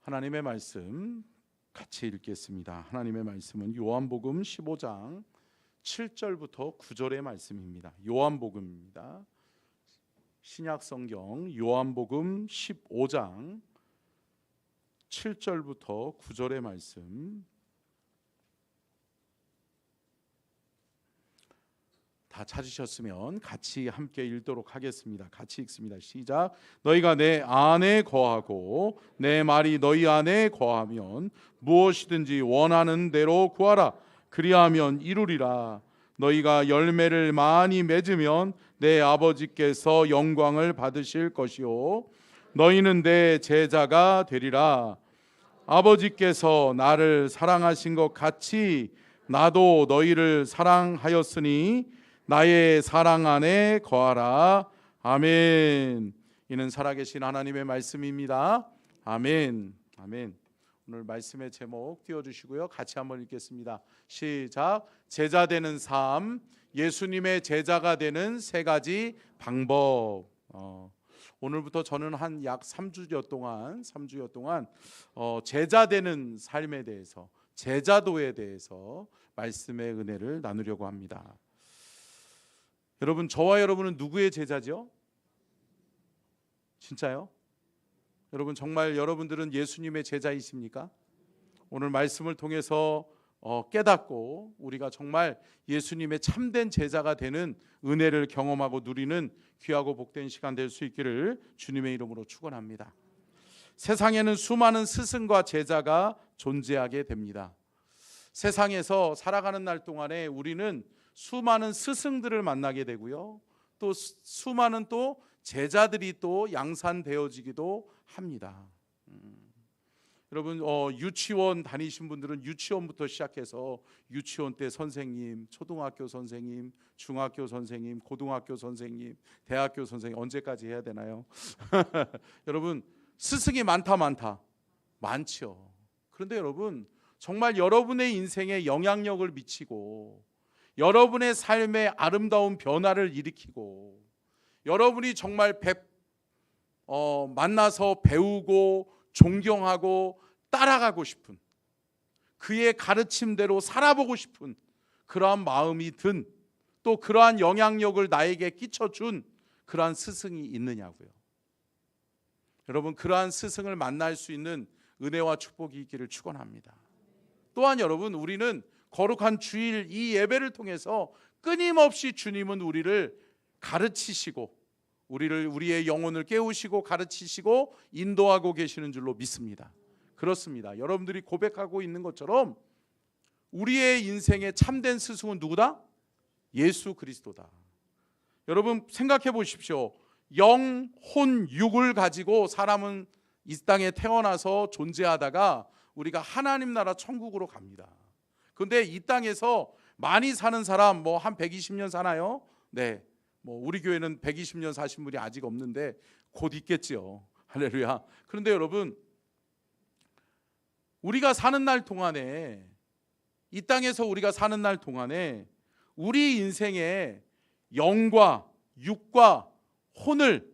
하나님의 말씀 같이 읽겠습니다. 하나님의 말씀은 요한복음 15장 7절부터 9절의 말씀입니다. 요한복음입니다. 신약성경 요한복음 15장 7절부터 9절의 말씀, 다 찾으셨으면 같이 함께 읽도록 하겠습니다. 같이 읽습니다. 시작. 너희가 내 안에 거하고 내 말이 너희 안에 거하면 무엇이든지 원하는 대로 구하라. 그리하면 이루리라. 너희가 열매를 많이 맺으면 내 아버지께서 영광을 받으실 것이요 너희는 내 제자가 되리라. 아버지께서 나를 사랑하신 것 같이 나도 너희를 사랑하였으니 나의 사랑 안에 거하라. 아멘. 이는 살아계신 하나님의 말씀입니다. 아멘. 아멘. 오늘 말씀의 제목 띄워주시고요. 같이 한번 읽겠습니다. 시작. 제자 되는 삶, 예수님의 제자가 되는 세 가지 방법. 오늘부터 저는 한 약 3주여 동안 제자 되는 삶에 대해서, 제자도에 대해서 말씀의 은혜를 나누려고 합니다. 여러분, 저와 여러분은 누구의 제자죠? 진짜요? 여러분, 정말 여러분들은 예수님의 제자이십니까? 오늘 말씀을 통해서 깨닫고 우리가 정말 예수님의 참된 제자가 되는 은혜를 경험하고 누리는 귀하고 복된 시간 될 수 있기를 주님의 이름으로 축원합니다. 세상에는 수많은 스승과 제자가 존재하게 됩니다. 세상에서 살아가는 날 동안에 우리는 수많은 스승들을 만나게 되고요, 또 수많은 또 제자들이 또 양산되어지기도 합니다. 여러분, 유치원 다니신 분들은 유치원부터 시작해서 유치원 때 선생님, 초등학교 선생님, 중학교 선생님, 고등학교 선생님, 대학교 선생님, 언제까지 해야 되나요? 여러분, 스승이 많죠. 그런데 여러분, 정말 여러분의 인생에 영향력을 미치고 여러분의 삶에 아름다운 변화를 일으키고 여러분이 정말 만나서 배우고 존경하고 따라가고 싶은, 그의 가르침대로 살아보고 싶은 그러한 마음이 든, 또 그러한 영향력을 나에게 끼쳐준 그러한 스승이 있느냐고요. 여러분, 그러한 스승을 만날 수 있는 은혜와 축복이 있기를 축원합니다. 또한 여러분, 우리는 거룩한 주일 이 예배를 통해서 끊임없이 주님은 우리를 가르치시고 우리의 영혼을 깨우시고 가르치시고 인도하고 계시는 줄로 믿습니다. 그렇습니다. 여러분들이 고백하고 있는 것처럼 우리의 인생의 참된 스승은 누구다? 예수 그리스도다. 여러분, 생각해 보십시오. 영, 혼, 육을 가지고 사람은 이 땅에 태어나서 존재하다가 우리가 하나님 나라 천국으로 갑니다. 그런데 이 땅에서 많이 사는 사람 한 120년 사나요? 네. 우리 교회는 120년 사신 분이 아직 없는데 곧 있겠지요. 할렐루야. 그런데 여러분, 우리가 사는 날 동안에, 이 땅에서 우리가 사는 날 동안에 우리 인생에 영과 육과 혼을,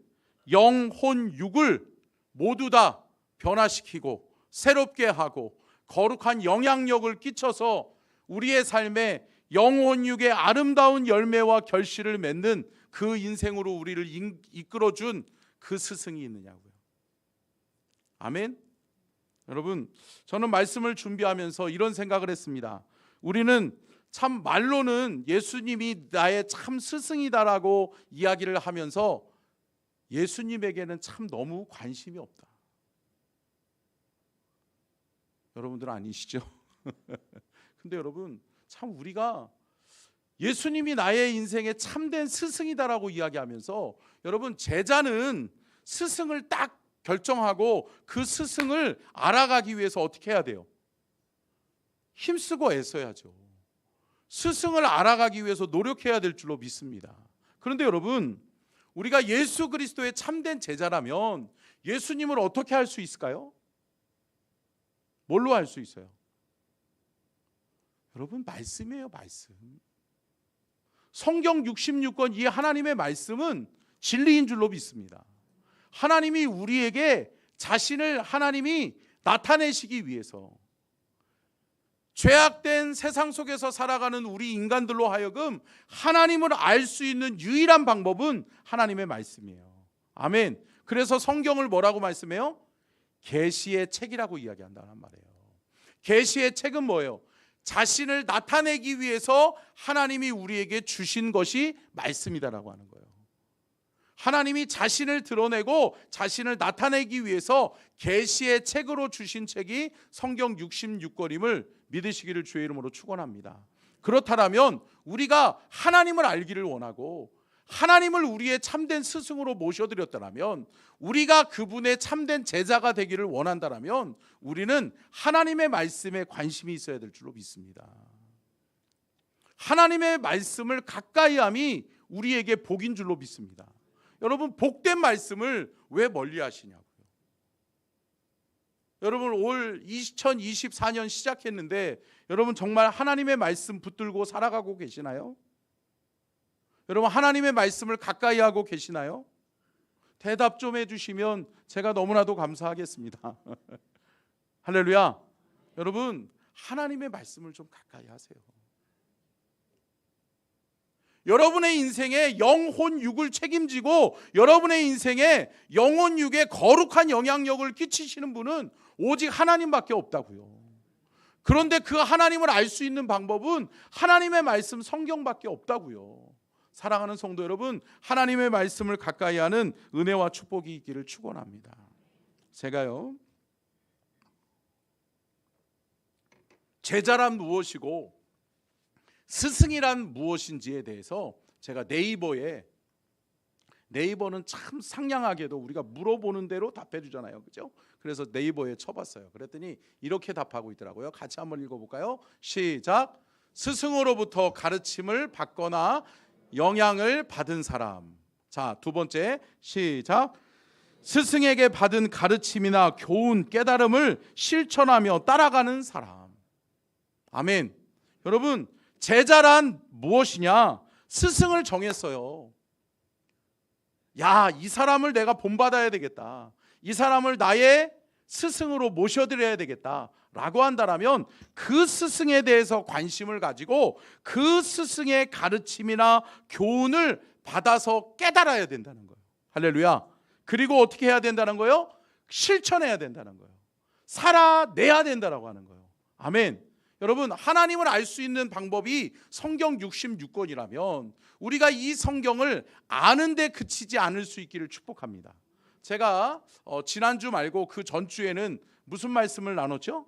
영, 혼, 육을 모두 다 변화시키고 새롭게 하고 거룩한 영향력을 끼쳐서 우리의 삶에 영혼육의 아름다운 열매와 결실을 맺는 그 인생으로 우리를 이끌어준 그 스승이 있느냐고요. 아멘. 여러분, 저는 말씀을 준비하면서 이런 생각을 했습니다. 우리는 참 말로는 예수님이 나의 참 스승이다라고 이야기를 하면서 예수님에게는 참 너무 관심이 없다. 여러분들은 아니시죠? 근데 여러분, 참 우리가 예수님이 나의 인생의 참된 스승이다라고 이야기하면서, 여러분, 제자는 스승을 딱 결정하고 그 스승을 알아가기 위해서 어떻게 해야 돼요? 힘쓰고 애써야죠. 스승을 알아가기 위해서 노력해야 될 줄로 믿습니다. 그런데 여러분, 우리가 예수 그리스도의 참된 제자라면 예수님을 어떻게 할 수 있을까요? 뭘로 할 수 있어요? 여러분, 말씀이에요, 말씀. 성경 66권 이 하나님의 말씀은 진리인 줄로 믿습니다. 하나님이 우리에게 자신을 하나님이 나타내시기 위해서 죄악된 세상 속에서 살아가는 우리 인간들로 하여금 하나님을 알 수 있는 유일한 방법은 하나님의 말씀이에요. 아멘. 그래서 성경을 뭐라고 말씀해요? 계시의 책이라고 이야기한다는 말이에요. 계시의 책은 뭐예요? 자신을 나타내기 위해서 하나님이 우리에게 주신 것이 말씀이다라고 하는 거예요. 하나님이 자신을 드러내고 자신을 나타내기 위해서 계시의 책으로 주신 책이 성경 66권임을 믿으시기를 주의 이름으로 축원합니다. 그렇다면 우리가 하나님을 알기를 원하고 하나님을 우리의 참된 스승으로 모셔드렸다면, 우리가 그분의 참된 제자가 되기를 원한다면 우리는 하나님의 말씀에 관심이 있어야 될 줄로 믿습니다. 하나님의 말씀을 가까이 함이 우리에게 복인 줄로 믿습니다. 여러분, 복된 말씀을 왜 멀리 하시냐고요. 여러분, 올 2024년 시작했는데 여러분 정말 하나님의 말씀 붙들고 살아가고 계시나요? 여러분, 하나님의 말씀을 가까이 하고 계시나요? 대답 좀 해주시면 제가 너무나도 감사하겠습니다. 할렐루야. 여러분, 하나님의 말씀을 좀 가까이 하세요. 여러분의 인생에 영혼 육을 책임지고 여러분의 인생에 영혼 육에 거룩한 영향력을 끼치시는 분은 오직 하나님밖에 없다고요. 그런데 그 하나님을 알 수 있는 방법은 하나님의 말씀 성경밖에 없다고요. 사랑하는 성도 여러분, 하나님의 말씀을 가까이 하는 은혜와 축복이 있기를 축원합니다. 제가요, 제자란 무엇이고 스승이란 무엇인지에 대해서 제가 네이버는 참 상냥하게도 우리가 물어보는 대로 답해 주잖아요. 그죠? 그래서 네이버에 쳐봤어요. 그랬더니 이렇게 답하고 있더라고요. 같이 한번 읽어볼까요? 시작. 스승으로부터 가르침을 받거나 영향을 받은 사람. 자, 두 번째 시작. 스승에게 받은 가르침이나 교훈, 깨달음을 실천하며 따라가는 사람. 아멘. 여러분, 제자란 무엇이냐? 스승을 정했어요. 야, 이 사람을 내가 본받아야 되겠다. 이 사람을 나의 스승으로 모셔드려야 되겠다 라고 한다면 그 스승에 대해서 관심을 가지고 그 스승의 가르침이나 교훈을 받아서 깨달아야 된다는 거예요. 할렐루야. 그리고 어떻게 해야 된다는 거예요? 실천해야 된다는 거예요. 살아내야 된다라고 하는 거예요. 아멘. 여러분, 하나님을 알 수 있는 방법이 성경 66권이라면 우리가 이 성경을 아는 데 그치지 않을 수 있기를 축복합니다. 제가 지난주 말고 그 전주에는 무슨 말씀을 나눴죠?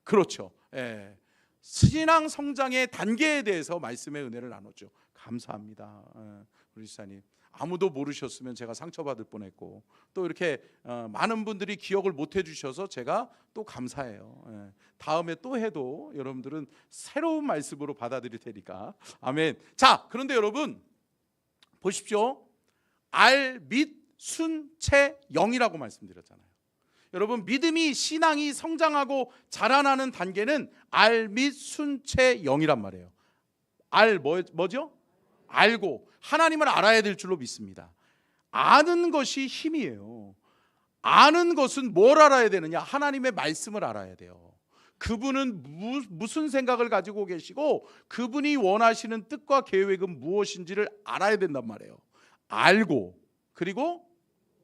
그렇죠. 예. 신앙 성장의 단계에 대해서 말씀의 은혜를 나눴죠. 감사합니다. 우리 지사님. 아무도 모르셨으면 제가 상처받을 뻔했고 또 이렇게 많은 분들이 기억을 못 해주셔서 제가 또 감사해요. 다음에 또 해도 여러분들은 새로운 말씀으로 받아들일 테니까. 아멘. 자, 그런데 여러분 보십시오. 알, 및, 순, 채, 영이라고 말씀드렸잖아요. 여러분, 믿음이 신앙이 성장하고 자라나는 단계는 알, 및, 순, 채, 영이란 말이에요. 알 뭐죠? 알고 하나님을 알아야 될 줄로 믿습니다. 아는 것이 힘이에요. 아는 것은 뭘 알아야 되느냐? 하나님의 말씀을 알아야 돼요. 그분은 무슨 생각을 가지고 계시고 그분이 원하시는 뜻과 계획은 무엇인지를 알아야 된단 말이에요. 알고 그리고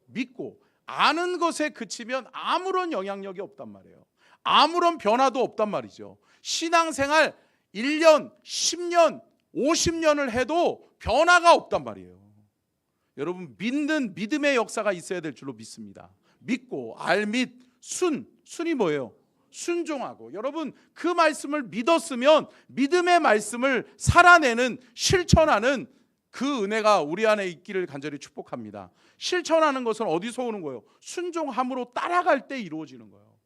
믿고. 아는 것에 그치면 아무런 영향력이 없단 말이에요. 아무런 변화도 없단 말이죠. 신앙생활 1년, 10년, 50년을 해도 변화가 없단 말이에요. 여러분, 믿는 믿음의 역사가 있어야 될 줄로 믿습니다. 믿고 알, 및, 순이 뭐예요? 순종하고. 여러분, 그 말씀을 믿었으면 믿음의 말씀을 살아내는, 실천하는 그 은혜가 우리 안에 있기를 간절히 축복합니다. 실천하는 것은 어디서 오는 거예요? 순종함으로 따라갈 때 이루어지는 거예요.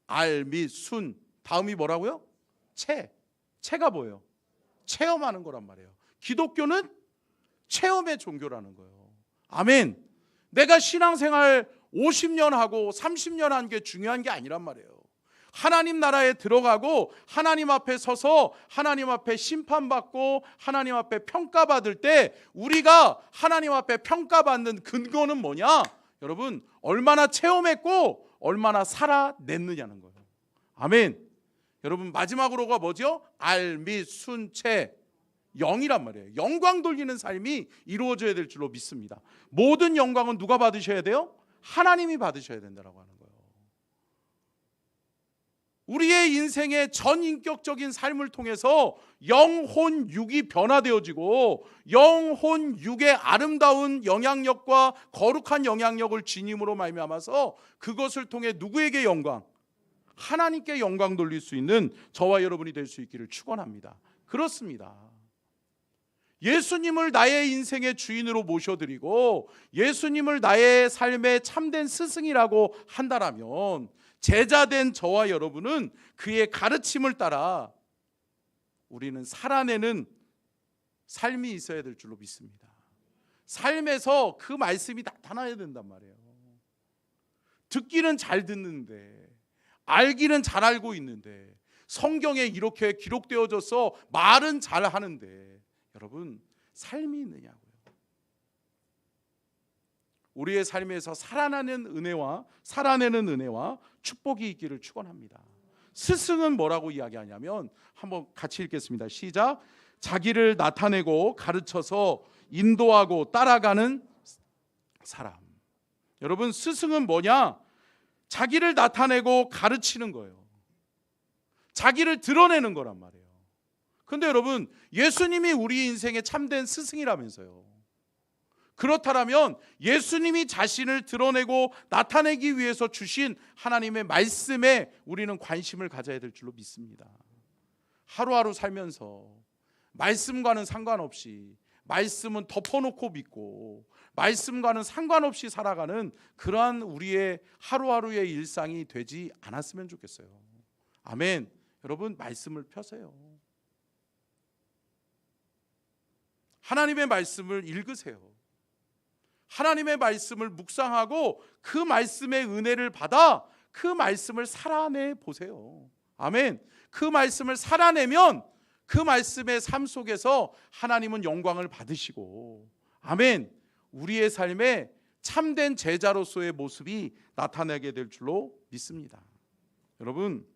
알, 및, 순. 다음이 뭐라고요? 채가 뭐예요? 체험하는 거란 말이에요. 기독교는 체험의 종교라는 거예요. 아멘. 내가 신앙생활 50년 하고 30년 한 게 중요한 게 아니란 말이에요. 하나님 나라에 들어가고 하나님 앞에 서서 하나님 앞에 심판받고 하나님 앞에 평가받을 때 우리가 하나님 앞에 평가받는 근거는 뭐냐? 여러분, 얼마나 체험했고 얼마나 살아냈느냐는 거예요. 아멘. 여러분, 마지막으로가 뭐죠? 알, 및, 순체, 영이란 말이에요. 영광 돌리는 삶이 이루어져야 될 줄로 믿습니다. 모든 영광은 누가 받으셔야 돼요? 하나님이 받으셔야 된다고 하는 거예요. 우리의 인생의 전인격적인 삶을 통해서 영혼 육이 변화되어지고 영혼 육의 아름다운 영향력과 거룩한 영향력을 지님으로 말미암아서 그것을 통해 누구에게 영광? 하나님께 영광 돌릴 수 있는 저와 여러분이 될 수 있기를 축원합니다. 그렇습니다. 예수님을 나의 인생의 주인으로 모셔드리고 예수님을 나의 삶의 참된 스승이라고 한다라면 제자된 저와 여러분은 그의 가르침을 따라 우리는 살아내는 삶이 있어야 될 줄로 믿습니다. 삶에서 그 말씀이 나타나야 된단 말이에요. 듣기는 잘 듣는데 알기는 잘 알고 있는데 성경에 이렇게 기록되어져서 말은 잘 하는데 여러분 삶이 있느냐고요. 우리의 삶에서 살아내는 은혜와 축복이 있기를 축원합니다. 스승은 뭐라고 이야기하냐면 한번 같이 읽겠습니다. 시작. 자기를 나타내고 가르쳐서 인도하고 따라가는 사람. 여러분, 스승은 뭐냐? 자기를 나타내고 가르치는 거예요. 자기를 드러내는 거란 말이에요. 그런데 여러분, 예수님이 우리 인생의 참된 스승이라면서요. 그렇다면 예수님이 자신을 드러내고 나타내기 위해서 주신 하나님의 말씀에 우리는 관심을 가져야 될 줄로 믿습니다. 하루하루 살면서 말씀과는 상관없이 말씀은 덮어놓고 믿고 말씀과는 상관없이 살아가는 그러한 우리의 하루하루의 일상이 되지 않았으면 좋겠어요. 아멘. 여러분, 말씀을 펴세요. 하나님의 말씀을 읽으세요. 하나님의 말씀을 묵상하고 그 말씀의 은혜를 받아 그 말씀을 살아내 보세요. 아멘. 그 말씀을 살아내면 그 말씀의 삶 속에서 하나님은 영광을 받으시고 아멘. 우리의 삶에 참된 제자로서의 모습이 나타나게 될 줄로 믿습니다. 여러분,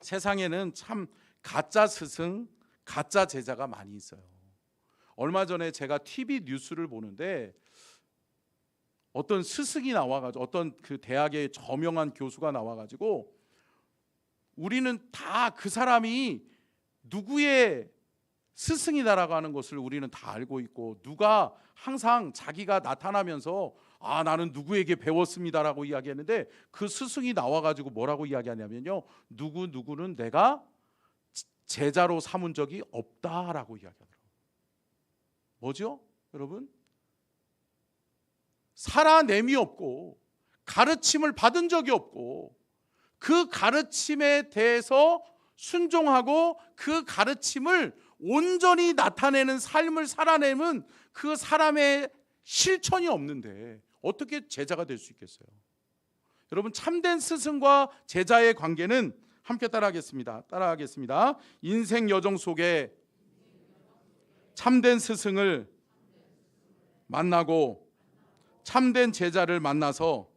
세상에는 참 가짜 스승, 가짜 제자가 많이 있어요. 얼마 전에 제가 TV 뉴스를 보는데 어떤 스승이 나와가지고 어떤 그 대학의 저명한 교수가 나와가지고 우리는 다 그 사람이 누구의 스승이다라고 하는 것을 우리는 다 알고 있고 누가 항상 자기가 나타나면서 나는 누구에게 배웠습니다라고 이야기했는데 그 스승이 나와가지고 뭐라고 이야기하냐면요, 누구는 내가 제자로 삼은 적이 없다라고 이야기하더라고요. 뭐죠? 여러분, 살아냄이 없고 가르침을 받은 적이 없고 그 가르침에 대해서 순종하고 그 가르침을 온전히 나타내는 삶을 살아내는 그 사람의 실천이 없는데 어떻게 제자가 될 수 있겠어요? 여러분, 참된 스승과 제자의 관계는 함께 따라하겠습니다. 인생 여정 속에 참된 스승을 만나고 참된 제자를 만나서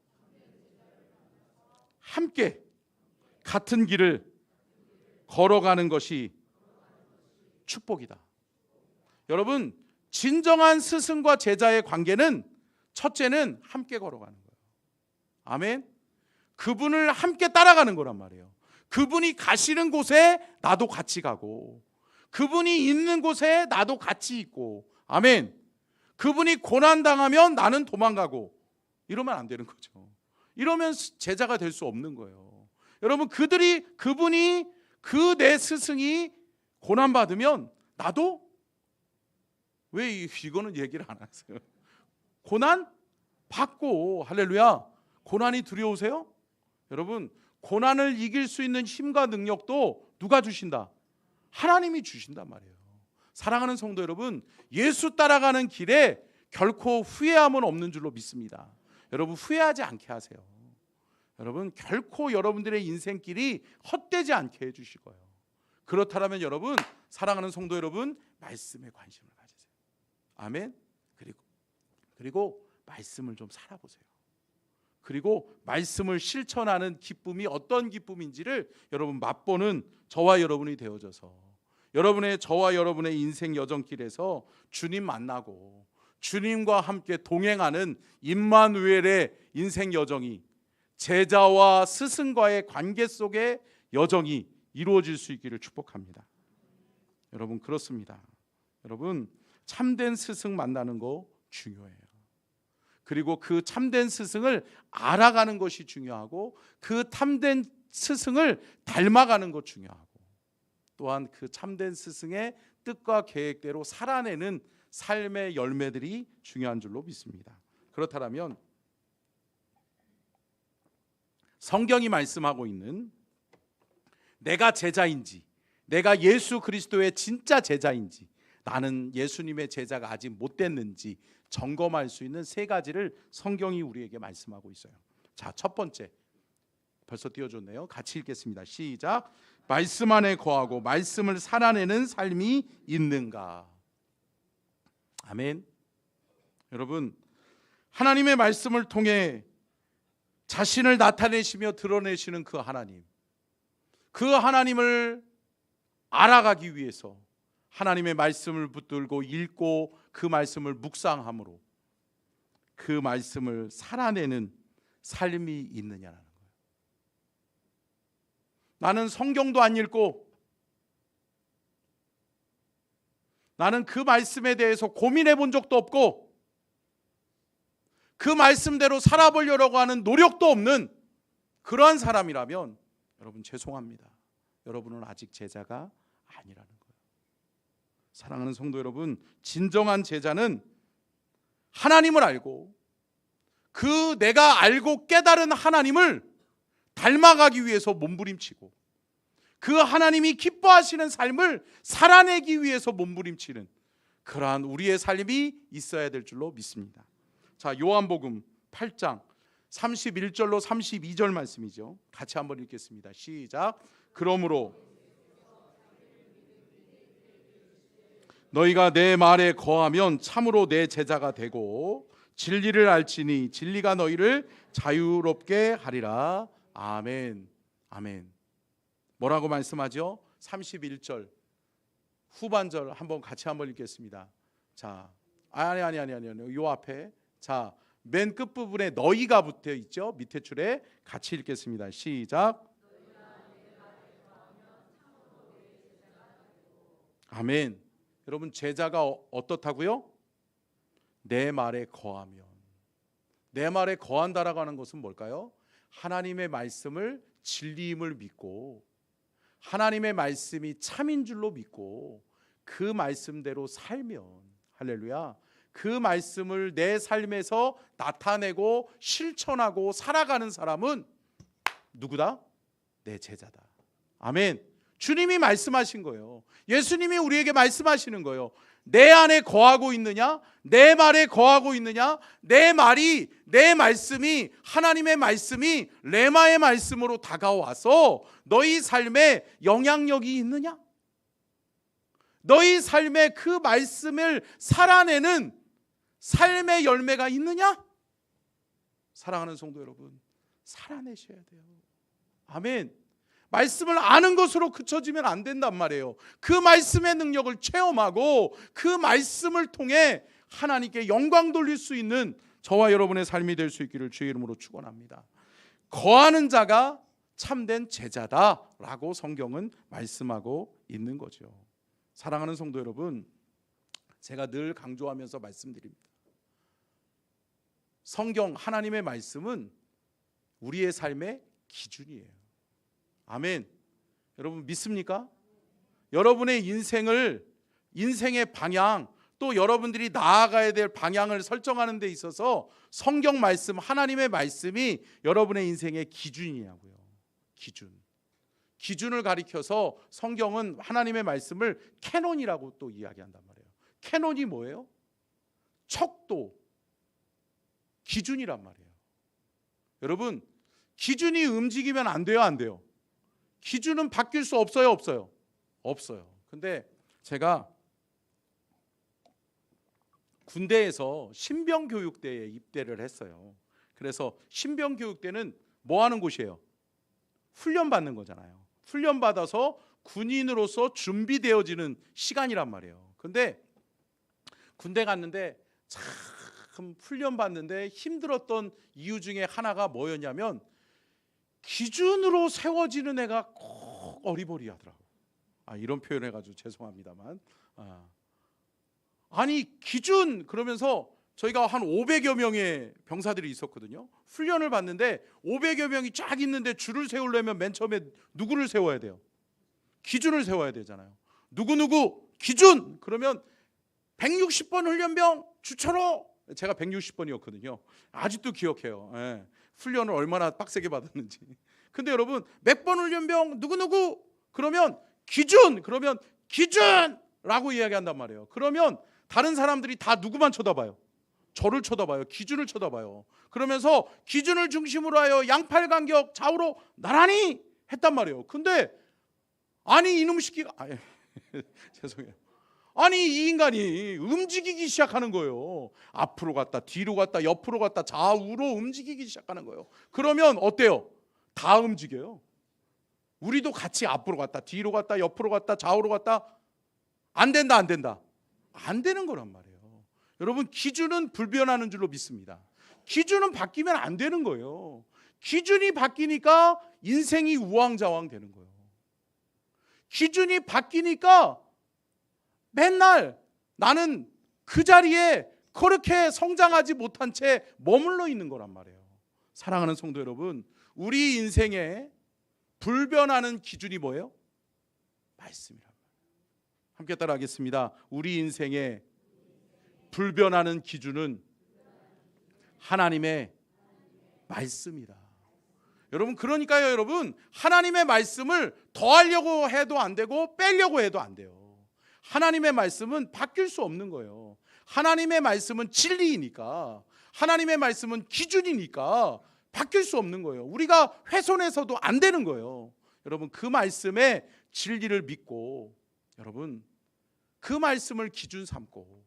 함께 같은 길을 걸어가는 것이 축복이다. 여러분, 진정한 스승과 제자의 관계는 첫째는 함께 걸어가는 거예요. 아멘. 그분을 함께 따라가는 거란 말이에요. 그분이 가시는 곳에 나도 같이 가고 그분이 있는 곳에 나도 같이 있고 아멘. 그분이 고난당하면 나는 도망가고 이러면 안 되는 거죠. 이러면 제자가 될 수 없는 거예요. 여러분, 그분이 그 내 스승이 고난받으면 나도 왜 이거는 얘기를 안 하세요? 고난 받고 할렐루야. 고난이 두려우세요? 여러분, 고난을 이길 수 있는 힘과 능력도 누가 주신다? 하나님이 주신단 말이에요. 사랑하는 성도 여러분, 예수 따라가는 길에 결코 후회함은 없는 줄로 믿습니다. 여러분, 후회하지 않게 하세요. 여러분 결코 여러분들의 인생길이 헛되지 않게 해주실 거예요. 그렇다면 여러분, 사랑하는 성도 여러분, 말씀에 관심을 가지세요. 아멘. 그리고 말씀을 좀 살아보세요. 그리고 말씀을 실천하는 기쁨이 어떤 기쁨인지를 여러분 맛보는 저와 여러분이 되어져서 저와 여러분의 인생 여정길에서 주님 만나고 주님과 함께 동행하는 임마누엘의 인생 여정이, 제자와 스승과의 관계 속의 여정이 이루어질 수 있기를 축복합니다. 여러분 그렇습니다. 여러분 참된 스승 만나는 거 중요해요. 그리고 그 참된 스승을 알아가는 것이 중요하고 그 참된 스승을 닮아가는 것 중요하고, 또한 그 참된 스승의 뜻과 계획대로 살아내는 삶의 열매들이 중요한 줄로 믿습니다. 그렇다면 성경이 말씀하고 있는 내가 제자인지, 내가 예수 그리스도의 진짜 제자인지, 나는 예수님의 제자가 아직 못 됐는지 점검할 수 있는 세 가지를 성경이 우리에게 말씀하고 있어요. 자, 첫 번째, 벌써 띄워줬네요. 같이 읽겠습니다. 시작. 말씀 안에 거하고 말씀을 살아내는 삶이 있는가. 아멘. 여러분, 하나님의 말씀을 통해 자신을 나타내시며 드러내시는 그 하나님을 알아가기 위해서 하나님의 말씀을 붙들고 읽고 그 말씀을 묵상함으로 그 말씀을 살아내는 삶이 있느냐라는 거예요. 나는 성경도 안 읽고 나는 그 말씀에 대해서 고민해 본 적도 없고 그 말씀대로 살아보려고 하는 노력도 없는 그러한 사람이라면 여러분 죄송합니다. 여러분은 아직 제자가 아니라는 거예요. 사랑하는 성도 여러분, 진정한 제자는 하나님을 알고 그 내가 알고 깨달은 하나님을 닮아가기 위해서 몸부림치고 그 하나님이 기뻐하시는 삶을 살아내기 위해서 몸부림치는 그러한 우리의 삶이 있어야 될 줄로 믿습니다. 자, 요한복음 8장 31절로 32절 말씀이죠. 같이 한번 읽겠습니다. 시작. 그러므로 너희가 내 말에 거하면 참으로 내 제자가 되고 진리를 알지니 진리가 너희를 자유롭게 하리라. 아멘. 아멘. 뭐라고 말씀하죠? 31절 후반절 같이 한번 읽겠습니다. 자, 아니. 요 앞에, 자, 맨 끝부분에 너희가 붙어 있죠. 밑에 줄에 같이 읽겠습니다. 시작. 아멘. 여러분 제자가 어떻다고요? 내 말에 거하면. 내 말에 거한다라고 하는 것은 뭘까요? 하나님의 말씀을 진리임을 믿고 하나님의 말씀이 참인 줄로 믿고 그 말씀대로 살면, 할렐루야, 그 말씀을 내 삶에서 나타내고 실천하고 살아가는 사람은 누구다? 내 제자다. 아멘. 주님이 말씀하신 거예요. 예수님이 우리에게 말씀하시는 거예요. 내 안에 거하고 있느냐? 내 말에 거하고 있느냐? 내 말씀이 하나님의 말씀이 레마의 말씀으로 다가와서 너희 삶에 영향력이 있느냐? 너희 삶에 그 말씀을 살아내는 삶의 열매가 있느냐? 사랑하는 성도 여러분, 살아내셔야 돼요. 아멘. 말씀을 아는 것으로 그쳐지면 안 된단 말이에요. 그 말씀의 능력을 체험하고 그 말씀을 통해 하나님께 영광 돌릴 수 있는 저와 여러분의 삶이 될 수 있기를 주의 이름으로 축원합니다. 거하는 자가 참된 제자다라고 성경은 말씀하고 있는 거죠. 사랑하는 성도 여러분, 제가 늘 강조하면서 말씀드립니다. 성경 하나님의 말씀은 우리의 삶의 기준이에요. 아멘. 여러분 믿습니까? 여러분의 인생의 방향, 또 여러분들이 나아가야 될 방향을 설정하는 데 있어서 성경 말씀, 하나님의 말씀이 여러분의 인생의 기준이냐고요. 기준을 가리켜서 성경은 하나님의 말씀을 캐논이라고 또 이야기한단 말이에요. 캐논이 뭐예요? 척도, 기준이란 말이에요. 여러분, 기준이 움직이면 안 돼요, 안 돼요? 기준은 바뀔 수 없어요, 없어요? 없어요. 근데 제가 군대에서 신병교육대에 입대를 했어요. 그래서 신병교육대는 뭐 하는 곳이에요? 훈련 받는 거잖아요. 훈련 받아서 군인으로서 준비되어지는 시간이란 말이에요. 근데 군대 갔는데 참 훈련 받는데 힘들었던 이유 중에 하나가 뭐였냐면 기준으로 세워지는 애가 꼭 어리버리하더라고. 이런 표현 해가지고 죄송합니다만, 아니 기준 그러면서 저희가 한 500여 명의 병사들이 있었거든요. 훈련을 받는데 500여 명이 쫙 있는데 줄을 세우려면 맨 처음에 누구를 세워야 돼요? 기준을 세워야 되잖아요. 누구 기준 그러면 160번 훈련병 주철호, 제가 160번이었거든요. 아직도 기억해요. 예. 훈련을 얼마나 빡세게 받았는지. 근데 여러분 몇 번 훈련병 누구 그러면 기준 그러면 기준라고 이야기한단 말이에요. 그러면 다른 사람들이 다 누구만 쳐다봐요? 저를 쳐다봐요. 기준을 쳐다봐요. 그러면서 기준을 중심으로 하여 양팔 간격 좌우로 나란히 했단 말이에요. 근데 아니 이놈 새끼가 죄송해요. 아니 이 인간이 움직이기 시작하는 거예요. 앞으로 갔다 뒤로 갔다 옆으로 갔다 좌우로 움직이기 시작하는 거예요. 그러면 어때요? 다 움직여요. 우리도 같이 앞으로 갔다 뒤로 갔다 옆으로 갔다 좌우로 갔다 안 된다 안 된다 안 되는 거란 말이에요. 여러분 기준은 불변하는 줄로 믿습니다. 기준은 바뀌면 안 되는 거예요. 기준이 바뀌니까 인생이 우왕좌왕 되는 거예요. 기준이 바뀌니까 맨날 나는 그 자리에 그렇게 성장하지 못한 채 머물러 있는 거란 말이에요. 사랑하는 성도 여러분, 우리 인생에 불변하는 기준이 뭐예요? 말씀이란 말이에요. 함께 따라하겠습니다. 우리 인생에 불변하는 기준은 하나님의 말씀이다. 여러분 그러니까요, 여러분 하나님의 말씀을 더하려고 해도 안 되고 빼려고 해도 안 돼요. 하나님의 말씀은 바뀔 수 없는 거예요. 하나님의 말씀은 진리이니까, 하나님의 말씀은 기준이니까 바뀔 수 없는 거예요. 우리가 훼손해서도 안 되는 거예요. 여러분 그 말씀의 진리를 믿고 여러분 그 말씀을 기준 삼고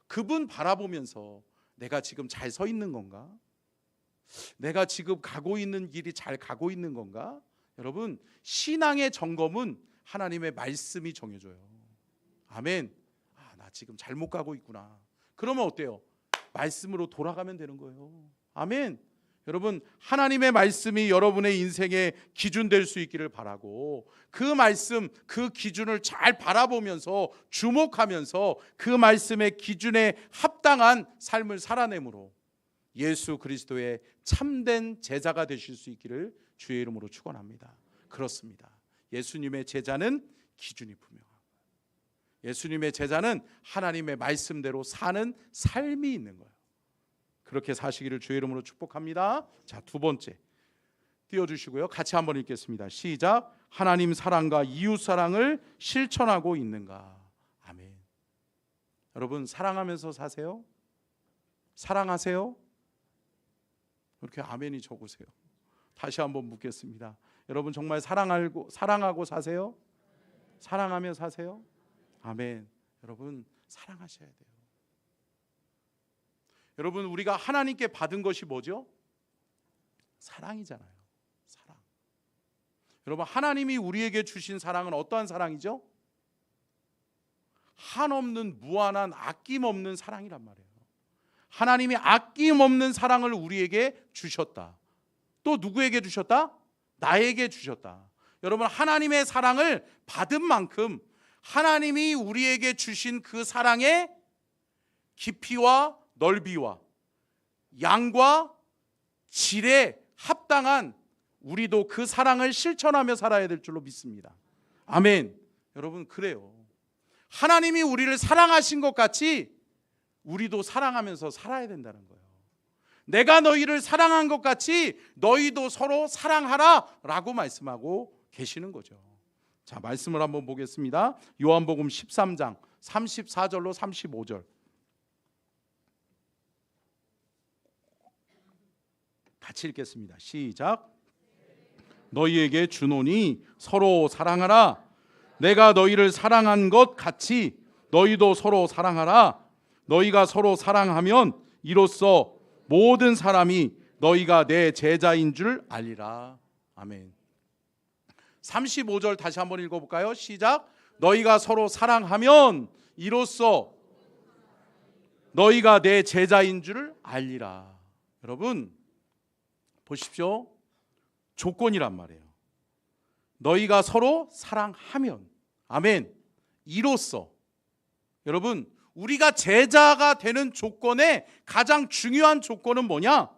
그분 바라보면서 내가 지금 잘 서 있는 건가? 내가 지금 가고 있는 길이 잘 가고 있는 건가? 여러분 신앙의 점검은 하나님의 말씀이 정해줘요. 아멘. 나 지금 잘못 가고 있구나. 그러면 어때요? 말씀으로 돌아가면 되는 거예요. 아멘. 여러분 하나님의 말씀이 여러분의 인생의 기준 될 수 있기를 바라고, 그 말씀 그 기준을 잘 바라보면서 주목하면서 그 말씀의 기준에 합당한 삶을 살아내므로 예수 그리스도의 참된 제자가 되실 수 있기를 주의 이름으로 축원합니다. 그렇습니다. 예수님의 제자는 기준이 분명합니다. 예수님의 제자는 하나님의 말씀대로 사는 삶이 있는 거예요. 그렇게 사시기를 주의 이름으로 축복합니다. 자, 두 번째 띄워주시고요. 같이 한번 읽겠습니다. 시작. 하나님 사랑과 이웃 사랑을 실천하고 있는가? 아멘. 여러분 사랑하면서 사세요? 사랑하세요? 이렇게 아멘이 적으세요. 다시 한번 묻겠습니다. 여러분 정말 사랑하고 사세요? 사랑하며 사세요? 아멘. 여러분 사랑하셔야 돼요. 여러분 우리가 하나님께 받은 것이 뭐죠? 사랑이잖아요. 사랑. 여러분 하나님이 우리에게 주신 사랑은 어떠한 사랑이죠? 한없는 무한한 아낌없는 사랑이란 말이에요. 하나님이 아낌없는 사랑을 우리에게 주셨다. 또 누구에게 주셨다? 나에게 주셨다. 여러분 하나님의 사랑을 받은 만큼 하나님이 우리에게 주신 그 사랑의 깊이와 넓이와 양과 질에 합당한 우리도 그 사랑을 실천하며 살아야 될 줄로 믿습니다. 아멘. 여러분 그래요. 하나님이 우리를 사랑하신 것 같이 우리도 사랑하면서 살아야 된다는 거예요. 내가 너희를 사랑한 것 같이 너희도 서로 사랑하라 라고 말씀하고 계시는 거죠. 자, 말씀을 한번 보겠습니다. 요한복음 13장 34절로 35절 같이 읽겠습니다. 시작. 너희에게 주노니 서로 사랑하라. 내가 너희를 사랑한 것 같이 너희도 서로 사랑하라. 너희가 서로 사랑하면 이로써 모든 사람이 너희가 내 제자인 줄 알리라. 아멘. 35절 다시 한번 읽어볼까요? 시작. 너희가 서로 사랑하면 이로써 너희가 내 제자인 줄 알리라. 여러분 보십시오. 조건이란 말이에요. 너희가 서로 사랑하면, 아멘, 이로써. 여러분 우리가 제자가 되는 조건의 가장 중요한 조건은 뭐냐?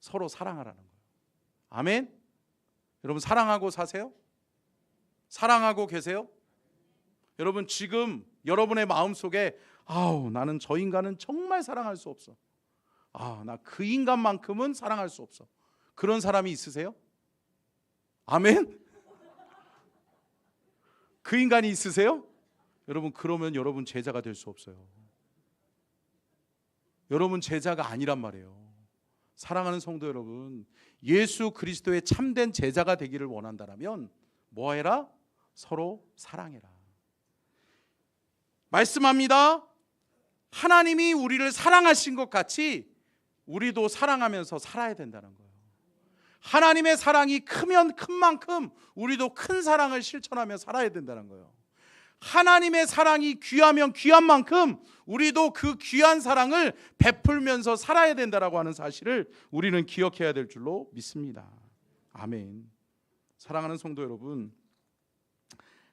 서로 사랑하라는 거예요. 아멘. 여러분 사랑하고 사세요? 사랑하고 계세요? 여러분 지금 여러분의 마음속에 나는 저 인간은 정말 사랑할 수 없어. 나 그 인간만큼은 사랑할 수 없어. 그런 사람이 있으세요? 아멘. 그 인간이 있으세요? 여러분 그러면 여러분 제자가 될 수 없어요. 여러분 제자가 아니란 말이에요. 사랑하는 성도 여러분, 예수 그리스도의 참된 제자가 되기를 원한다면 뭐 해라? 서로 사랑해라. 말씀합니다. 하나님이 우리를 사랑하신 것 같이 우리도 사랑하면서 살아야 된다는 거예요. 하나님의 사랑이 크면 큰 만큼 우리도 큰 사랑을 실천하며 살아야 된다는 거예요. 하나님의 사랑이 귀하면 귀한 만큼 우리도 그 귀한 사랑을 베풀면서 살아야 된다라고 하는 사실을 우리는 기억해야 될 줄로 믿습니다. 아멘. 사랑하는 성도 여러분,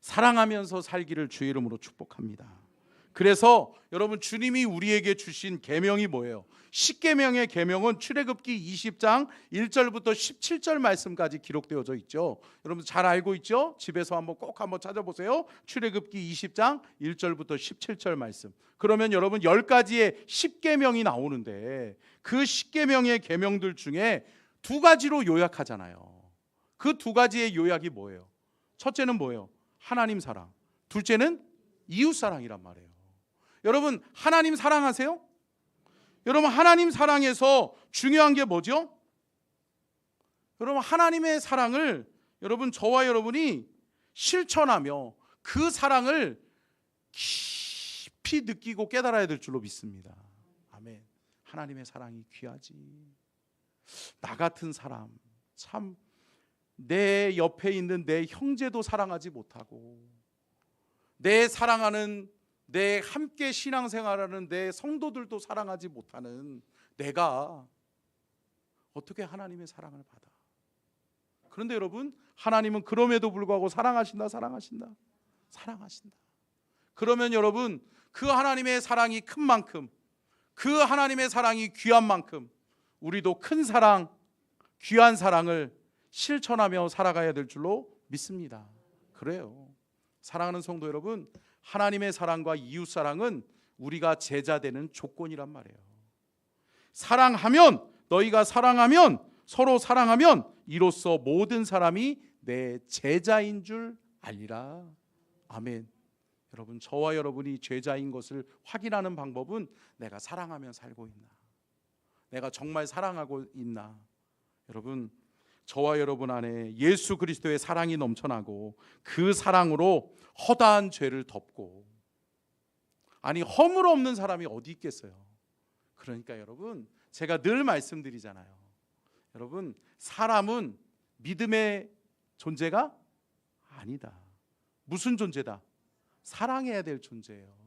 사랑하면서 살기를 주의 이름으로 축복합니다. 그래서 여러분 주님이 우리에게 주신 계명이 뭐예요? 10계명의 계명은 출애굽기 20장 1절부터 17절 말씀까지 기록되어져 있죠. 여러분 잘 알고 있죠? 집에서 꼭 한번 찾아보세요. 출애굽기 20장 1절부터 17절 말씀. 그러면 여러분 10가지의 10계명이 나오는데 그 10계명의 계명들 중에 두 가지로 요약하잖아요. 그 두 가지의 요약이 뭐예요? 첫째는 뭐예요? 하나님 사랑. 둘째는 이웃 사랑이란 말이에요. 여러분 하나님 사랑하세요? 여러분 하나님 사랑에서 중요한 게 뭐죠? 여러분 하나님의 사랑을 여러분 저와 여러분이 실천하며 그 사랑을 깊이 느끼고 깨달아야 될 줄로 믿습니다. 아멘. 하나님의 사랑이 귀하지. 나 같은 사람, 참 내 옆에 있는 내 형제도 사랑하지 못하고 내 사랑하는 내 함께 신앙생활하는 내 성도들도 사랑하지 못하는 내가 어떻게 하나님의 사랑을 받아? 그런데 여러분 하나님은 그럼에도 불구하고 사랑하신다. 그러면 여러분 그 하나님의 사랑이 큰 만큼, 그 하나님의 사랑이 귀한 만큼 우리도 큰 사랑, 귀한 사랑을 실천하며 살아가야 될 줄로 믿습니다. 그래요. 사랑하는 성도 여러분, 하나님의 사랑과 이웃 사랑은 우리가 제자 되는 조건이란 말이에요. 사랑하면, 너희가 사랑하면, 서로 사랑하면 이로써 모든 사람이 내 제자인 줄 알리라. 아멘. 여러분 저와 여러분이 제자인 것을 확인하는 방법은 내가 사랑하며 살고 있나, 내가 정말 사랑하고 있나. 여러분 저와 여러분 안에 예수 그리스도의 사랑이 넘쳐나고 그 사랑으로 허다한 죄를 덮고, 아니 허물 없는 사람이 어디 있겠어요. 그러니까 여러분 제가 늘 말씀드리잖아요. 여러분 사람은 믿음의 존재가 아니다. 무슨 존재다? 사랑해야 될 존재예요.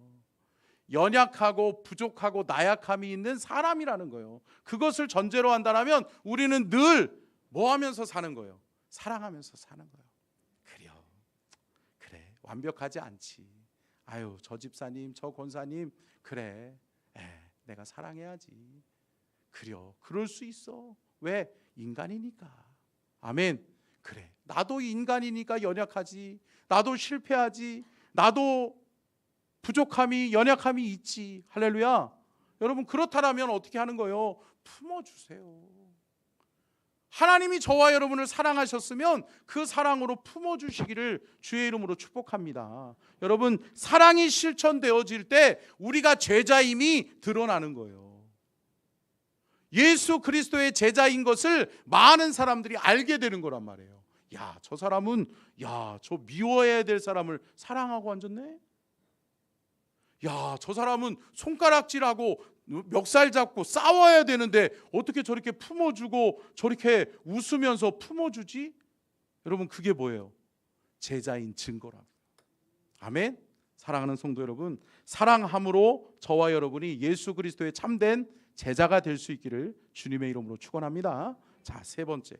연약하고 부족하고 나약함이 있는 사람이라는 거예요. 그것을 전제로 한다면 우리는 늘 뭐 하면서 사는 거예요? 사랑하면서 사는 거예요. 그래 완벽하지 않지. 아유 저 집사님 저 권사님 그래 내가 사랑해야지. 그럴 수 있어. 왜? 인간이니까. 아멘. 그래 나도 인간이니까 연약하지. 나도 실패하지. 나도 부족함이 연약함이 있지. 할렐루야. 여러분 그렇다면 어떻게 하는 거예요? 품어주세요. 하나님이 저와 여러분을 사랑하셨으면 그 사랑으로 품어주시기를 주의 이름으로 축복합니다. 여러분 사랑이 실천되어질 때 우리가 제자임이 드러나는 거예요. 예수 그리스도의 제자인 것을 많은 사람들이 알게 되는 거란 말이에요. 야, 저 사람은 저 미워해야 될 사람을 사랑하고 앉았네. 야, 저 사람은 손가락질하고 멱살 잡고 싸워야 되는데 어떻게 저렇게 품어주고 저렇게 웃으면서 품어주지? 여러분, 그게 뭐예요? 제자인 증거라고. 아멘. 사랑하는 성도 여러분, 사랑함으로 저와 여러분이 예수 그리스도의 참된 제자가 될 수 있기를 주님의 이름으로 축원합니다. 자, 세 번째,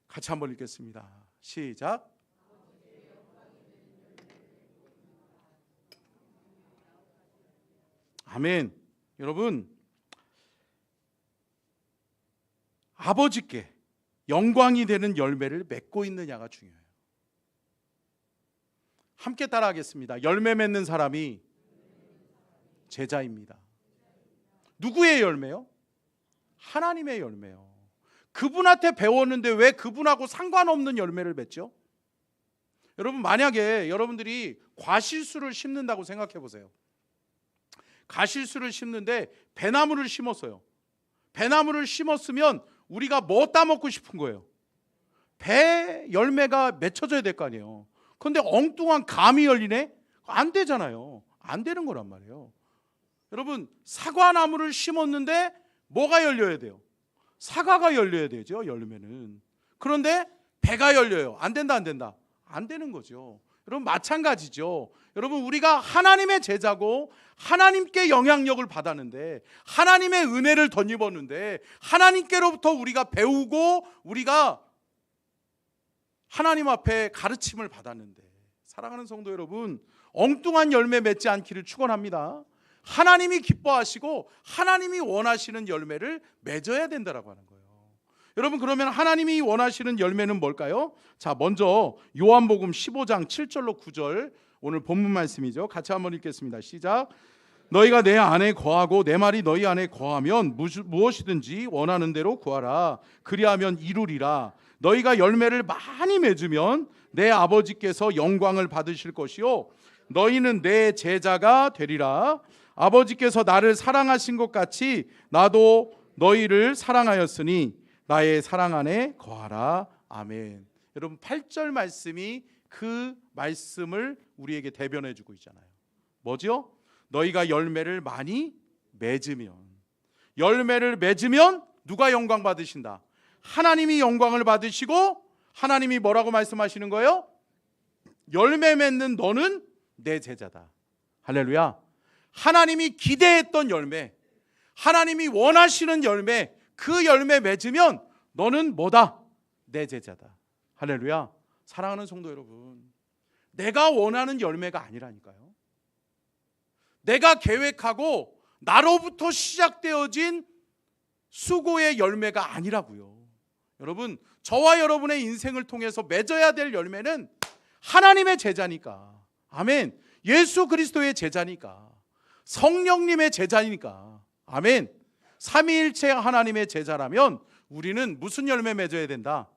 같이 한번 읽겠습니다. 시작. 아멘. 여러분, 아버지께 영광이 되는 열매를 맺고 있느냐가 중요해요. 함께 따라하겠습니다. 열매 맺는 사람이 제자입니다. 누구의 열매요? 하나님의 열매요. 그분한테 배웠는데 왜 그분하고 상관없는 열매를 맺죠? 여러분, 만약에 여러분들이 과실수를 심는다고 생각해 보세요. 가실수를 심는데 배나무를 심었어요. 배나무를 심었으면 우리가 뭐 따먹고 싶은 거예요? 배 열매가 맺혀져야 될 거 아니에요. 그런데 엉뚱한 감이 열리네? 안 되잖아요. 안 되는 거란 말이에요. 여러분, 사과나무를 심었는데 뭐가 열려야 돼요? 사과가 열려야 되죠, 열매는. 그런데 배가 열려요. 안 된다, 안 된다. 안 되는 거죠. 여러분, 마찬가지죠. 여러분, 우리가 하나님의 제자고 하나님께 영향력을 받았는데, 하나님의 은혜를 덧입었는데, 하나님께로부터 우리가 배우고 우리가 하나님 앞에 가르침을 받았는데, 사랑하는 성도 여러분, 엉뚱한 열매 맺지 않기를 축원합니다. 하나님이 기뻐하시고 하나님이 원하시는 열매를 맺어야 된다라고 하는 거예요. 여러분, 그러면 하나님이 원하시는 열매는 뭘까요? 자, 먼저 요한복음 15장 7절로 9절, 오늘 본문 말씀이죠. 같이 한번 읽겠습니다. 시작. 너희가 내 안에 거하고 내 말이 너희 안에 거하면 무엇이든지 원하는 대로 구하라. 그리하면 이루리라. 너희가 열매를 많이 맺으면 내 아버지께서 영광을 받으실 것이요 너희는 내 제자가 되리라. 아버지께서 나를 사랑하신 것 같이 나도 너희를 사랑하였으니 나의 사랑 안에 거하라. 아멘. 여러분, 8절 말씀이 그 말씀을 우리에게 대변해 주고 있잖아요. 뭐죠? 너희가 열매를 많이 맺으면, 열매를 맺으면 누가 영광 받으신다? 하나님이 영광을 받으시고, 하나님이 뭐라고 말씀하시는 거예요? 열매 맺는 너는 내 제자다. 할렐루야. 하나님이 기대했던 열매, 하나님이 원하시는 열매, 그 열매 맺으면 너는 뭐다? 내 제자다. 할렐루야. 사랑하는 성도 여러분, 내가 원하는 열매가 아니라니까요. 내가 계획하고 나로부터 시작되어진 수고의 열매가 아니라고요. 여러분, 저와 여러분의 인생을 통해서 맺어야 될 열매는 하나님의 제자니까, 아멘, 예수 그리스도의 제자니까, 성령님의 제자니까, 아멘, 삼위일체 하나님의 제자라면 우리는 무슨 열매 맺어야 된다?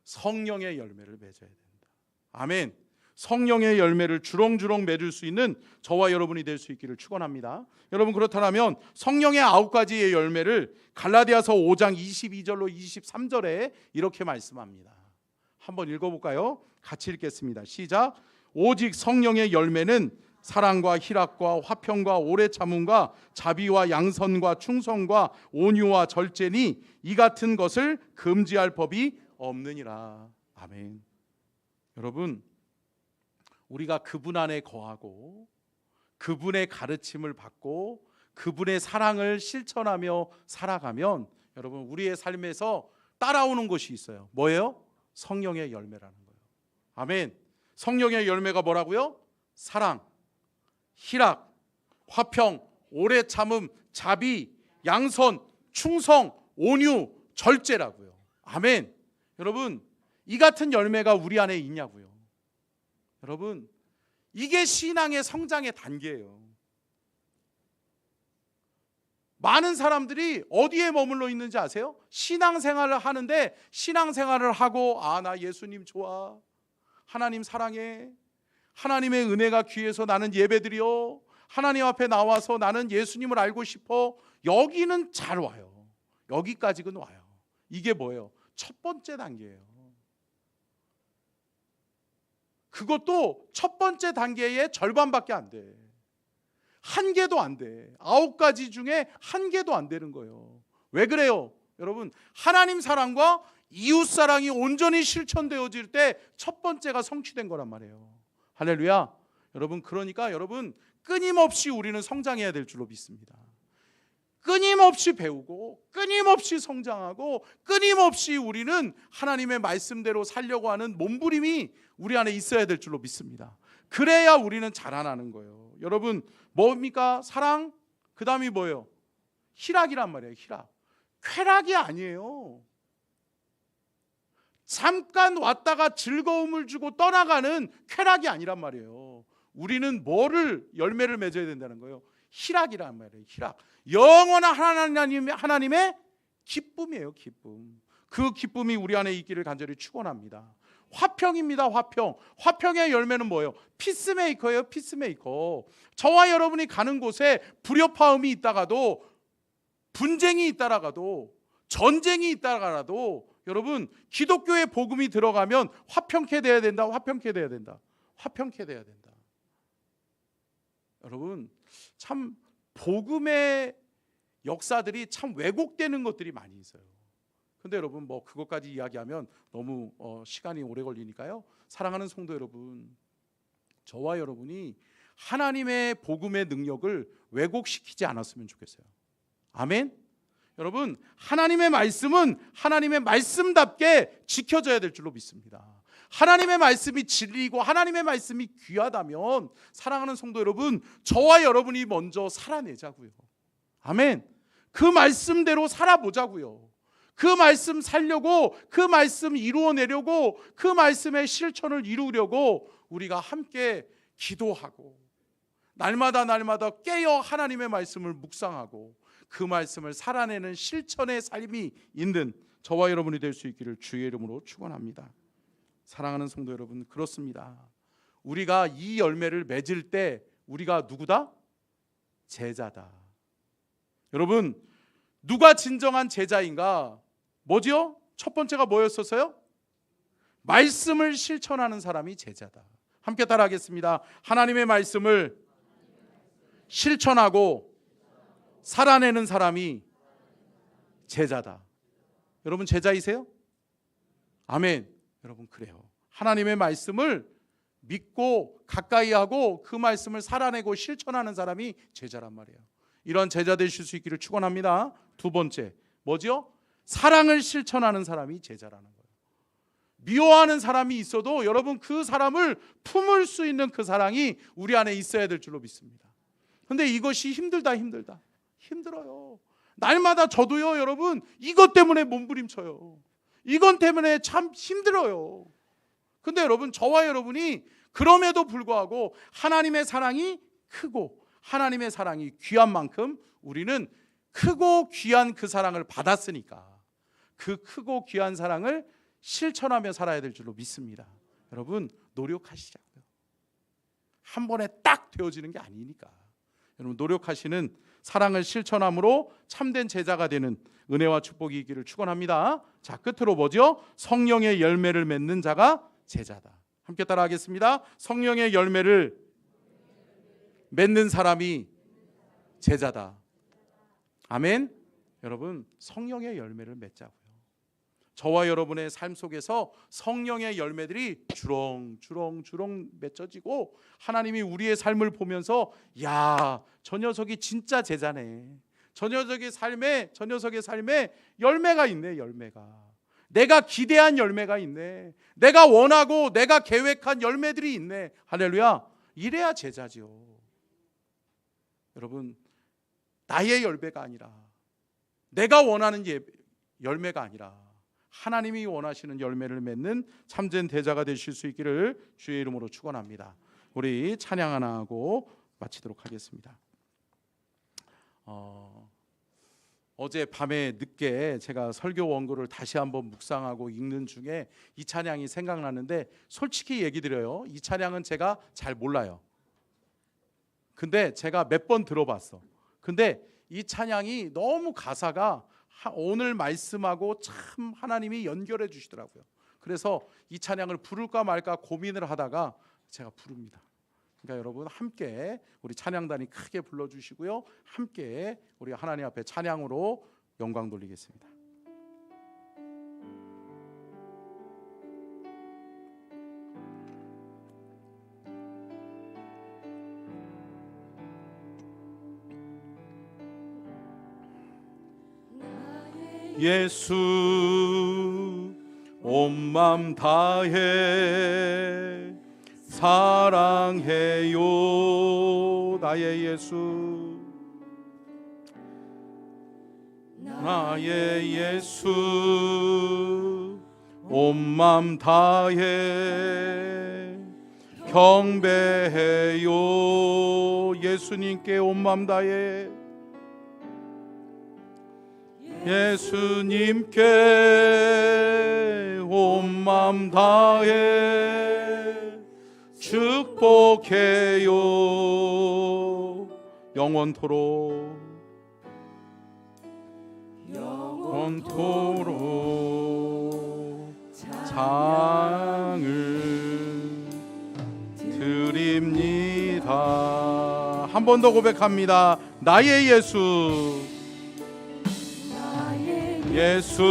성령의 열매를 맺어야 된다. 아멘. 성령의 열매를 주렁주렁 맺을 수 있는 저와 여러분이 될 수 있기를 축원합니다. 여러분, 그렇다면 성령의 9가지의 열매를 갈라디아서 5장 22절로 23절에 이렇게 말씀합니다. 한번 읽어볼까요? 같이 읽겠습니다. 시작. 오직 성령의 열매는 사랑과 희락과 화평과 오래 참음과 자비와 양선과 충성과 온유와 절제니 이 같은 것을 금지할 법이 없느니라. 아멘. 여러분, 우리가 그분 안에 거하고 그분의 가르침을 받고 그분의 사랑을 실천하며 살아가면 여러분, 우리의 삶에서 따라오는 것이 있어요. 뭐예요? 성령의 열매라는 거예요. 아멘. 성령의 열매가 뭐라고요? 사랑, 희락, 화평, 오래 참음, 자비, 양선, 충성, 온유, 절제라고요. 아멘. 여러분, 이 같은 열매가 우리 안에 있냐고요. 여러분, 이게 신앙의 성장의 단계예요. 많은 사람들이 어디에 머물러 있는지 아세요? 신앙생활을 하는데, 신앙생활을 하고 나 예수님 좋아, 하나님 사랑해, 하나님의 은혜가 귀해서 나는 예배드려, 하나님 앞에 나와서 나는 예수님을 알고 싶어, 여기는 잘 와요. 여기까지는 와요. 이게 뭐예요? 첫 번째 단계예요. 그것도 첫 번째 단계의 절반밖에 안 돼. 한 개도 안 돼. 9가지 중에 한 개도 안 되는 거예요. 왜 그래요? 여러분, 하나님 사랑과 이웃 사랑이 온전히 실천되어질 때 첫 번째가 성취된 거란 말이에요. 할렐루야. 여러분, 그러니까 여러분 끊임없이 우리는 성장해야 될 줄로 믿습니다. 끊임없이 배우고 끊임없이 성장하고 끊임없이 우리는 하나님의 말씀대로 살려고 하는 몸부림이 우리 안에 있어야 될 줄로 믿습니다. 그래야 우리는 자라나는 거예요. 여러분, 뭡니까? 사랑, 그 다음이 뭐예요? 희락이란 말이에요. 희락. 쾌락이 아니에요. 잠깐 왔다가 즐거움을 주고 떠나가는 쾌락이 아니란 말이에요. 우리는 뭐를 열매를 맺어야 된다는 거예요? 희락이란 말이에요. 희락. 영원한 하나님의 기쁨이에요. 기쁨. 그 기쁨이 우리 안에 있기를 간절히 축원합니다. 화평입니다. 화평. 화평의 열매는 뭐예요? 피스메이커예요. 피스메이커. 저와 여러분이 가는 곳에 불협화음이 있다가도, 분쟁이 있다가도, 전쟁이 있다가도 여러분, 기독교의 복음이 들어가면 화평케 돼야 된다. 화평케 돼야 된다. 화평케 돼야 된다. 여러분, 참 복음의 역사들이 참 왜곡되는 것들이 많이 있어요. 근데 여러분, 뭐 그것까지 이야기하면 너무 시간이 오래 걸리니까요. 사랑하는 성도 여러분, 저와 여러분이 하나님의 복음의 능력을 왜곡시키지 않았으면 좋겠어요. 아멘. 여러분, 하나님의 말씀은 하나님의 말씀답게 지켜져야 될 줄로 믿습니다. 하나님의 말씀이 진리이고 하나님의 말씀이 귀하다면, 사랑하는 성도 여러분, 저와 여러분이 먼저 살아내자고요. 아멘. 그 말씀대로 살아보자고요. 그 말씀 살려고, 그 말씀 이루어내려고, 그 말씀의 실천을 이루려고 우리가 함께 기도하고 날마다 깨어 하나님의 말씀을 묵상하고 그 말씀을 살아내는 실천의 삶이 있는 저와 여러분이 될 수 있기를 주의 이름으로 축원합니다. 사랑하는 성도 여러분, 그렇습니다. 우리가 이 열매를 맺을 때 우리가 누구다? 제자다. 여러분, 누가 진정한 제자인가? 뭐지요? 첫 번째가 뭐였었어요? 말씀을 실천하는 사람이 제자다. 함께 따라하겠습니다. 하나님의 말씀을 실천하고 살아내는 사람이 제자다. 여러분, 제자이세요? 아멘. 여러분, 그래요. 하나님의 말씀을 믿고 가까이 하고 그 말씀을 살아내고 실천하는 사람이 제자란 말이에요. 이런 제자 되실 수 있기를 축원합니다. 두 번째, 뭐죠? 사랑을 실천하는 사람이 제자라는 거예요. 미워하는 사람이 있어도 여러분, 그 사람을 품을 수 있는 그 사랑이 우리 안에 있어야 될 줄로 믿습니다. 그런데 이것이 힘들어요. 날마다 저도요, 여러분, 이것 때문에 몸부림쳐요. 이것 때문에 참 힘들어요. 근데 여러분, 저와 여러분이 그럼에도 불구하고 하나님의 사랑이 크고 하나님의 사랑이 귀한 만큼 우리는 크고 귀한 그 사랑을 받았으니까 그 크고 귀한 사랑을 실천하며 살아야 될 줄로 믿습니다. 여러분, 노력하시자고요. 한 번에 딱 되어지는 게 아니니까. 여러분, 노력하시는 사랑을 실천함으로 참된 제자가 되는 은혜와 축복이 있기를 축원합니다. 자, 끝으로 뭐죠? 성령의 열매를 맺는 자가 제자다. 함께 따라하겠습니다. 성령의 열매를 맺는 사람이 제자다. 아멘. 여러분, 성령의 열매를 맺자고요. 저와 여러분의 삶 속에서 성령의 열매들이 주렁주렁 맺혀지고 하나님이 우리의 삶을 보면서, 야, 저 녀석이 진짜 제자네. 저 녀석의 삶에 열매가 있네. 열매가. 내가 기대한 열매가 있네. 내가 원하고 내가 계획한 열매들이 있네. 할렐루야. 이래야 제자지요. 여러분, 나의 열매가 아니라, 내가 원하는 열매가 아니라 하나님이 원하시는 열매를 맺는 참된 제자가 되실 수 있기를 주의 이름으로 축원합니다. 우리 찬양 하나 하고 마치도록 하겠습니다. 어제 밤에 늦게 제가 설교 원고를 다시 한번 묵상하고 읽는 중에 이 찬양이 생각나는데, 솔직히 얘기 드려요. 이 찬양은 제가 잘 몰라요. 근데 제가 몇 번 들어봤어. 근데 이 찬양이 너무 가사가 오늘 말씀하고 참 하나님이 연결해 주시더라고요. 그래서 이 찬양을 부를까 말까 고민을 하다가 제가 부릅니다. 그러니까 여러분 함께 우리 찬양단이 크게 불러주시고요, 함께 우리 하나님 앞에 찬양으로 영광 돌리겠습니다. 예수 온 맘 다해 사랑해요. 나의 예수, 나의 예수 온 맘 다해 경배해요. 예수님께 온 맘 다해, 예수님께 온 맘 다해 축복해요. 영원토록 장을 드립니다. 한 번 더 고백합니다. 나의 예수, 예수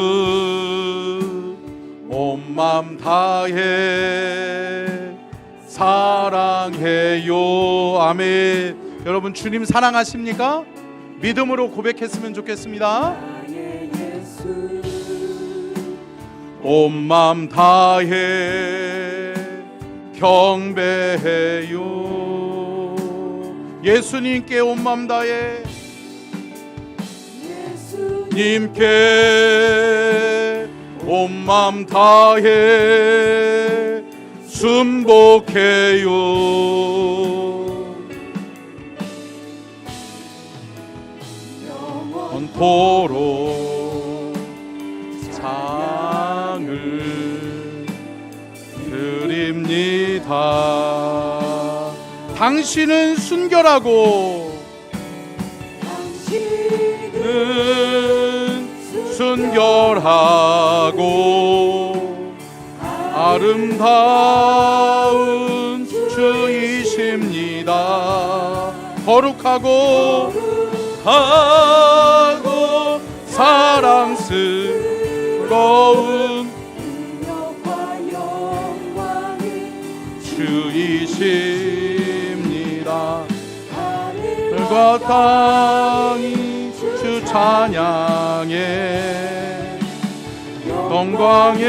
온 맘 다해 사랑해요. 아멘. 여러분 주님 사랑하십니까? 믿음으로 고백했으면 좋겠습니다. 온 맘 다해 경배해요. 예수님께 온 맘 다해, 님께 온 맘 다해 순복해요. 영원토록 장을 드립니다. 당신은 순결하고 순결하고 아름다운 주이십니다. 거룩하고 사랑스러운 주이십니다. 하늘과 땅이 주 찬양해 영광의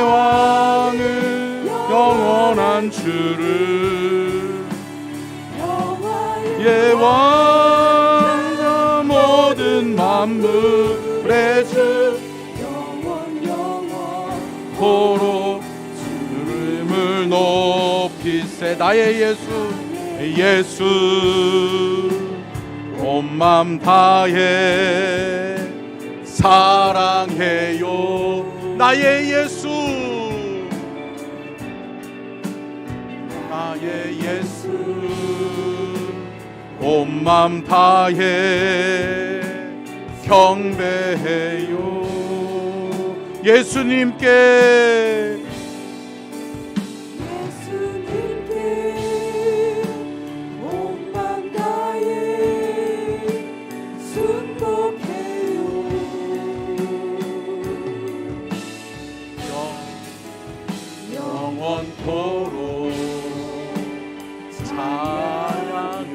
왕을 영원한 주를 예왕자 모든 만물의 주 영원토록 주름을 높이세. 나의 예수 온 맘 다해 사랑해요. 나의 예수, 나의 예수 온 맘 다해 경배해요. 예수님께 온 맘 다해 순복해요. 영원토록 찬양을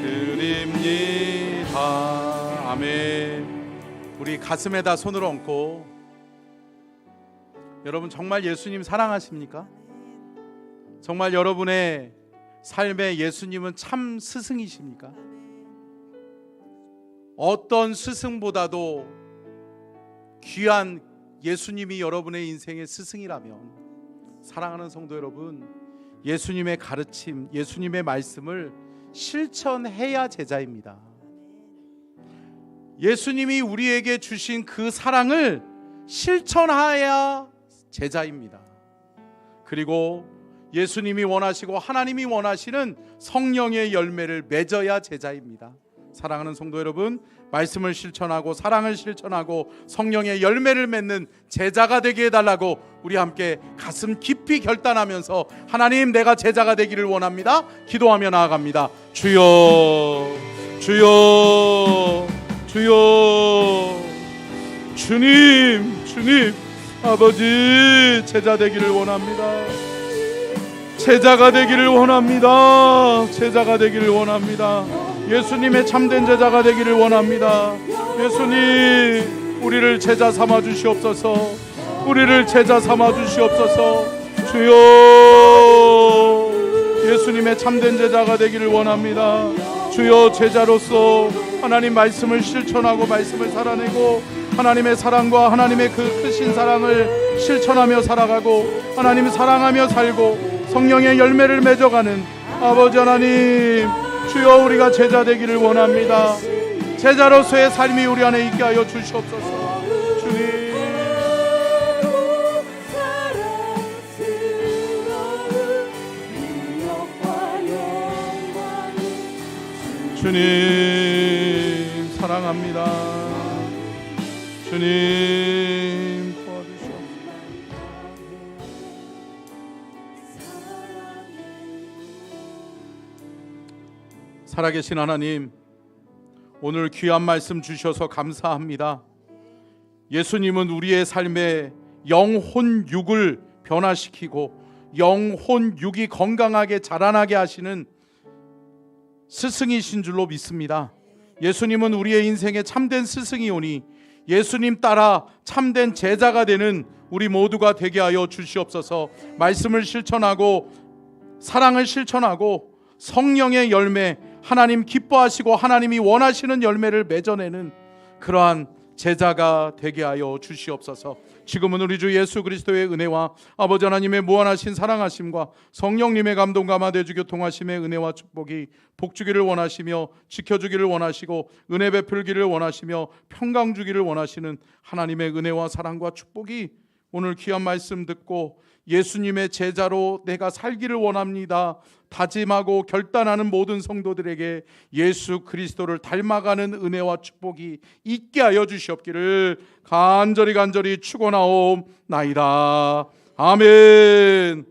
드립니다. 아멘. 우리 가슴에다 손을 얹고, 여러분 정말 예수님 사랑하십니까? 정말 여러분의 삶에 예수님은 참 스승이십니까? 어떤 스승보다도 귀한 예수님이 여러분의 인생의 스승이라면, 사랑하는 성도 여러분, 예수님의 가르침, 예수님의 말씀을 실천해야 제자입니다. 예수님이 우리에게 주신 그 사랑을 실천해야 제자입니다. 그리고 예수님이 원하시고 하나님이 원하시는 성령의 열매를 맺어야 제자입니다. 사랑하는 성도 여러분, 말씀을 실천하고 사랑을 실천하고 성령의 열매를 맺는 제자가 되게 해달라고 우리 함께 가슴 깊이 결단하면서 하나님, 내가 제자가 되기를 원합니다. 기도하며 나아갑니다. 주여, 주여, 주여. 주님, 주님, 아버지, 제자 되기를 원합니다. 제자가 되기를 원합니다. 제자가 되기를 원합니다. 예수님의 참된 제자가 되기를 원합니다. 예수님, 우리를 제자 삼아 주시옵소서. 우리를 제자 삼아 주시옵소서. 주여, 예수님의 참된 제자가 되기를 원합니다. 주여, 제자로서 하나님 말씀을 실천하고 말씀을 살아내고 하나님의 사랑과 하나님의 그 크신 사랑을 실천하며 살아가고 하나님 사랑하며 살고 성령의 열매를 맺어가는 아버지 하나님, 주여, 우리가 제자 되기를 원합니다. 제자로서의 삶이 우리 안에 있게 하여 주시옵소서. 주님, 주님 사랑합니다. 주님 도와주시옵소서. 살아계신 하나님, 오늘 귀한 말씀 주셔서 감사합니다. 예수님은 우리의 삶에 영혼 육을 변화시키고 영혼 육이 건강하게 자라나게 하시는 스승이신 줄로 믿습니다. 예수님은 우리의 인생에 참된 스승이오니 예수님 따라 참된 제자가 되는 우리 모두가 되게 하여 주시옵소서. 말씀을 실천하고 사랑을 실천하고 성령의 열매, 하나님 기뻐하시고 하나님이 원하시는 열매를 맺어내는 그러한 제자가 되게 하여 주시옵소서. 지금은 우리 주 예수 그리스도의 은혜와 아버지 하나님의 무한하신 사랑하심과 성령님의 감동과 마대주 교통하심의 은혜와 축복이 복주기를 원하시며 지켜주기를 원하시고 은혜 베풀기를 원하시며 평강 주기를 원하시는 하나님의 은혜와 사랑과 축복이 오늘 귀한 말씀 듣고 예수님의 제자로 내가 살기를 원합니다 다짐하고 결단하는 모든 성도들에게 예수 그리스도를 닮아가는 은혜와 축복이 있게 하여 주시옵기를 간절히 축원하옵나이다. 아멘.